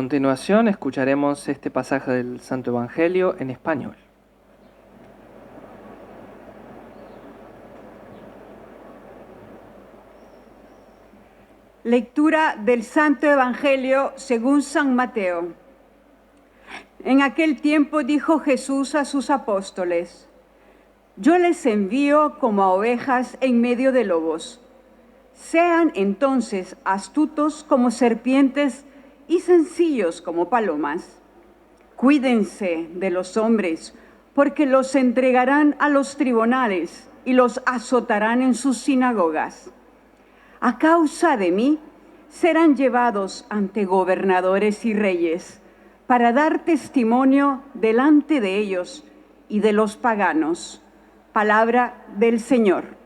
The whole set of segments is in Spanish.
continuación escucharemos este pasaje del Santo Evangelio en español. Lectura del Santo Evangelio según San Mateo. En aquel tiempo dijo Jesús a sus apóstoles: Yo les envío como a ovejas en medio de lobos. Sean entonces astutos como serpientes y sencillos como palomas. Cuídense de los hombres, porque los entregarán a los tribunales y los azotarán en sus sinagogas. A causa de mí, serán llevados ante gobernadores y reyes para dar testimonio delante de ellos y de los paganos. Palabra del Señor.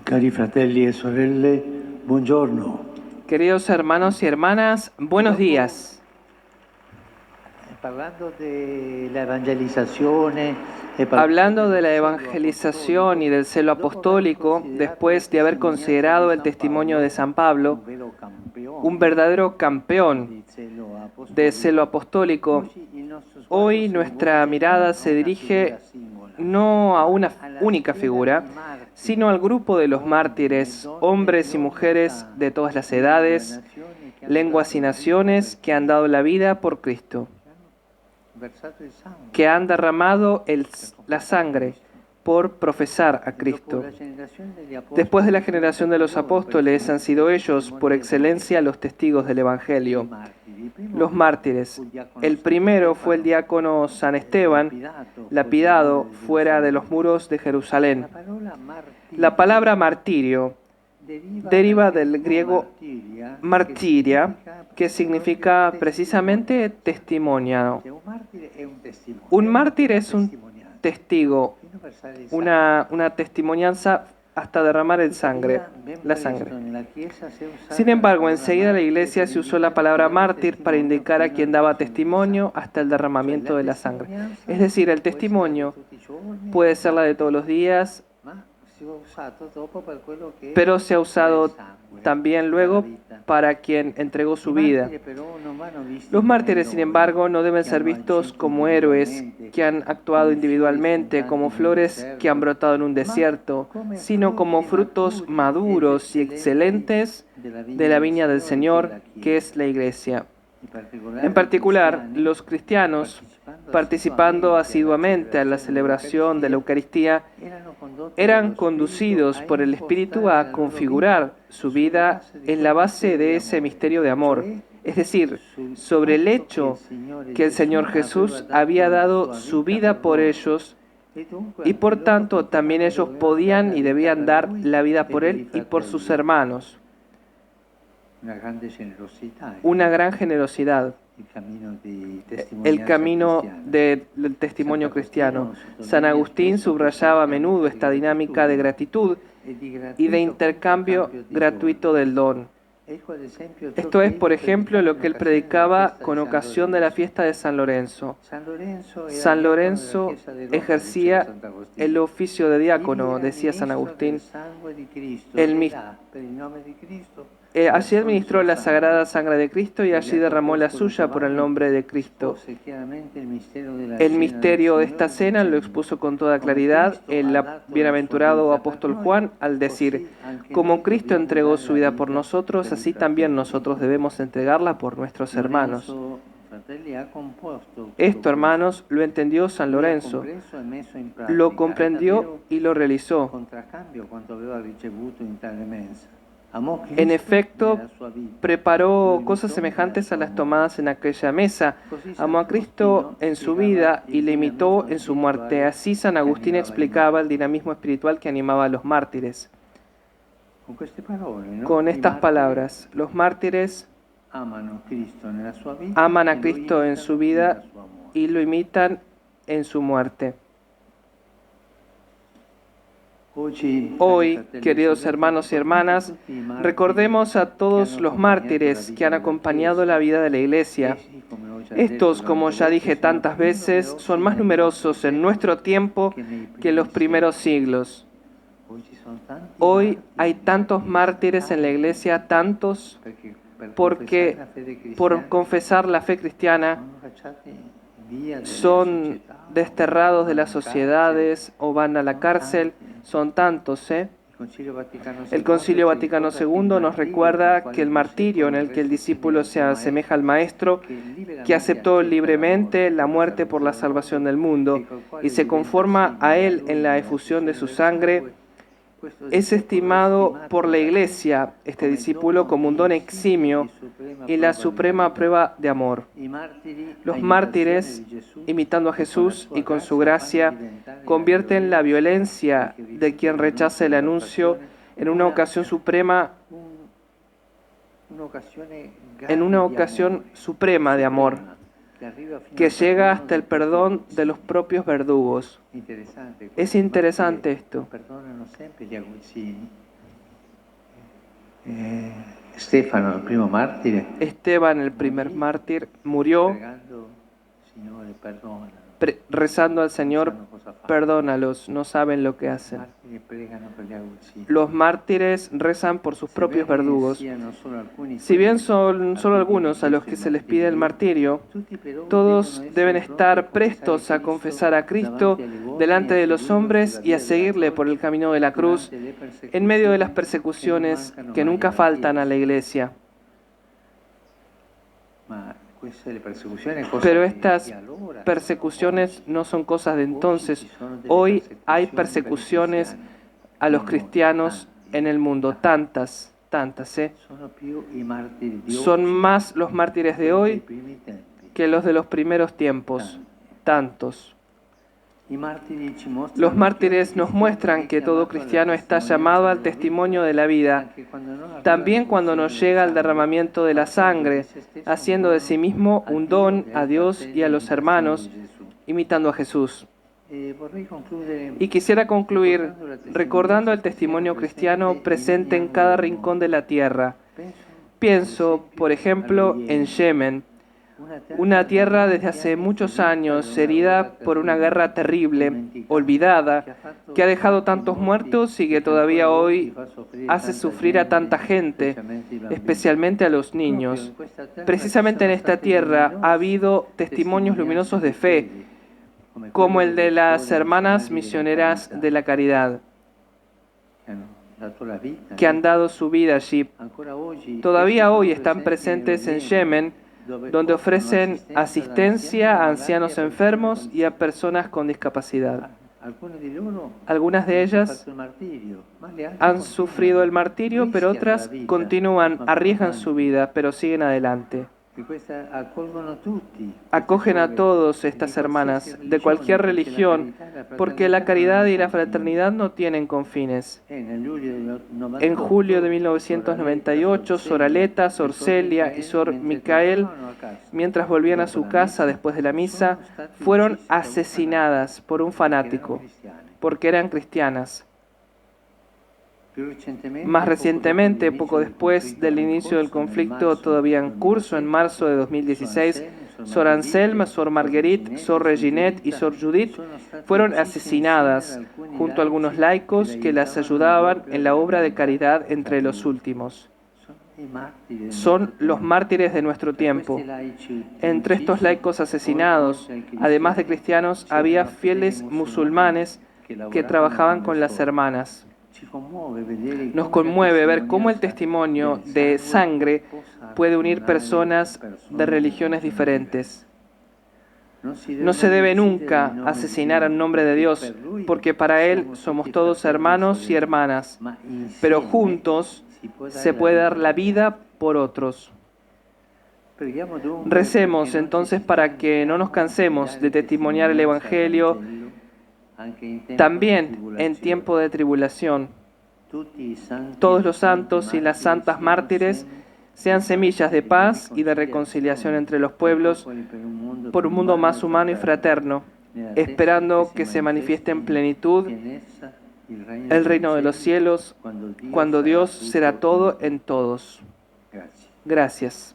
Cari fratelli e sorelle, buongiorno. Queridos hermanos y hermanas, buenos días. Hablando de la evangelización y del celo apostólico, después de haber considerado el testimonio de San Pablo, un verdadero campeón de celo apostólico, hoy nuestra mirada se dirige no a una única figura, sino al grupo de los mártires, hombres y mujeres de todas las edades, lenguas y naciones que han dado la vida por Cristo, que han derramado la sangre por profesar a Cristo. Después de la generación de los apóstoles han sido ellos, por excelencia, los testigos del Evangelio, los mártires. El primero fue el diácono San Esteban, lapidado fuera de los muros de Jerusalén. La palabra martirio deriva del griego martiria, que significa precisamente testimoniado. Un mártir es un testigo, una testimonianza hasta derramar la sangre. Sin embargo, enseguida la Iglesia se usó la palabra mártir para indicar a quien daba testimonio hasta el derramamiento de la sangre. Es decir, el testimonio puede ser la de todos los días, pero se ha usado también luego para quien entregó su vida. Los mártires, sin embargo, no deben ser vistos como héroes que han actuado individualmente, como flores que han brotado en un desierto, sino como frutos maduros y excelentes de la viña del Señor, que es la Iglesia. En particular, los cristianos, participando asiduamente a la celebración de la Eucaristía, eran conducidos por el Espíritu a configurar su vida en la base de ese misterio de amor, es decir, sobre el hecho que el Señor Jesús había dado su vida por ellos y por tanto también ellos podían y debían dar la vida por Él y por sus hermanos. Una gran generosidad. El camino del testimonio cristiano. San Agustín subrayaba a menudo esta dinámica de gratitud y de intercambio gratuito del don. Esto es, por ejemplo, lo que él predicaba con ocasión de la fiesta de San Lorenzo. San Lorenzo ejercía el oficio de diácono, decía San Agustín. Allí administró la sagrada sangre de Cristo y allí derramó la suya por el nombre de Cristo. El misterio de esta cena lo expuso con toda claridad el bienaventurado apóstol Juan al decir: como Cristo entregó su vida por nosotros, así también nosotros debemos entregarla por nuestros hermanos. Esto, hermanos, lo entendió San Lorenzo, lo comprendió y lo realizó. En efecto, preparó cosas semejantes a las tomadas en aquella mesa. Amó a Cristo en su vida y le imitó en su muerte. Así San Agustín explicaba el dinamismo espiritual que animaba a los mártires. Con estas palabras, los mártires aman a Cristo en su vida y lo imitan en su muerte. Hoy, queridos hermanos y hermanas, recordemos a todos los mártires que han acompañado la vida de la Iglesia. Estos, como ya dije tantas veces, son más numerosos en nuestro tiempo que en los primeros siglos. Hoy hay tantos mártires en la Iglesia, tantos, porque por confesar la fe cristiana son desterrados de las sociedades o van a la cárcel. Son tantos, ¿eh? El Concilio Vaticano II nos recuerda que el martirio en el que el discípulo se asemeja al Maestro, que aceptó libremente la muerte por la salvación del mundo y se conforma a Él en la efusión de su sangre, es estimado por la Iglesia, este discípulo, como un don eximio y la suprema prueba de amor. Los mártires, imitando a Jesús y con su gracia, convierten la violencia de quien rechaza el anuncio en una ocasión suprema, de amor, que llega hasta el perdón de los propios verdugos. Es interesante esto. Esteban, el primer mártir, murió rezando al Señor: perdónalos, no saben lo que hacen. Los mártires rezan por sus propios verdugos. Si bien son solo algunos a los que se les pide el martirio, todos deben estar prestos a confesar a Cristo delante de los hombres y a seguirle por el camino de la cruz en medio de las persecuciones que nunca faltan a la Iglesia. Pero estas persecuciones no son cosas de entonces. Hoy hay persecuciones a los cristianos en el mundo, tantas, ¿eh? Son más los mártires de hoy que los de los primeros tiempos, tantos. Los mártires nos muestran que todo cristiano está llamado al testimonio de la vida, también cuando nos llega el derramamiento de la sangre, haciendo de sí mismo un don a Dios y a los hermanos, imitando a Jesús. Y quisiera concluir recordando el testimonio cristiano presente en cada rincón de la tierra. Pienso, por ejemplo, en Yemen, una tierra desde hace muchos años herida por una guerra terrible, olvidada, que ha dejado tantos muertos y que todavía hoy hace sufrir a tanta gente, especialmente a los niños. Precisamente en esta tierra ha habido testimonios luminosos de fe, como el de las hermanas misioneras de la caridad, que han dado su vida allí. Todavía hoy están presentes en Yemen, donde ofrecen asistencia a ancianos enfermos y a personas con discapacidad. Algunas de ellas han sufrido el martirio, pero otras continúan, arriesgan su vida, pero siguen adelante. Acogen a todos estas hermanas de cualquier religión, porque la caridad y la fraternidad no tienen confines. En julio de 1998, Sor Aleta, Sor Celia y Sor Micael, mientras volvían a su casa después de la misa, fueron asesinadas por un fanático, porque eran cristianas. Más recientemente, poco después del inicio del conflicto todavía en curso, en marzo de 2016, Sor Anselme, Sor Marguerite, Sor Reginette y Sor Judith fueron asesinadas junto a algunos laicos que las ayudaban en la obra de caridad entre los últimos. Son los mártires de nuestro tiempo. Entre estos laicos asesinados, además de cristianos, había fieles musulmanes que trabajaban con las hermanas. Nos conmueve ver cómo el testimonio de sangre puede unir personas de religiones diferentes. No se debe nunca asesinar en nombre de Dios, porque para Él somos todos hermanos y hermanas, pero juntos se puede dar la vida por otros. Recemos entonces para que no nos cansemos de testimoniar el Evangelio, también en tiempo de tribulación. Todos los santos y las santas mártires sean semillas de paz y de reconciliación entre los pueblos por un mundo más humano y fraterno, esperando que se manifieste en plenitud el reino de los cielos cuando Dios será todo en todos. Gracias.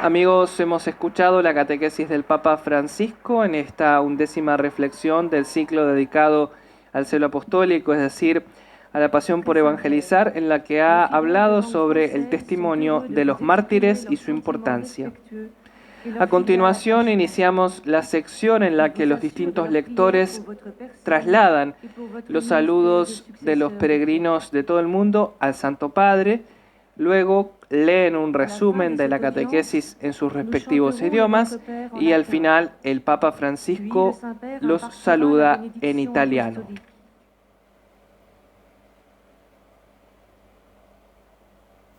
Amigos, hemos escuchado la catequesis del Papa Francisco en esta 11ª reflexión del ciclo dedicado al celo apostólico, es decir, a la pasión por evangelizar, en la que ha hablado sobre el testimonio de los mártires y su importancia. A continuación, iniciamos la sección en la que los distintos lectores trasladan los saludos de los peregrinos de todo el mundo al Santo Padre. Luego leen un resumen de la catequesis en sus respectivos idiomas y al final el Papa Francisco los saluda en italiano.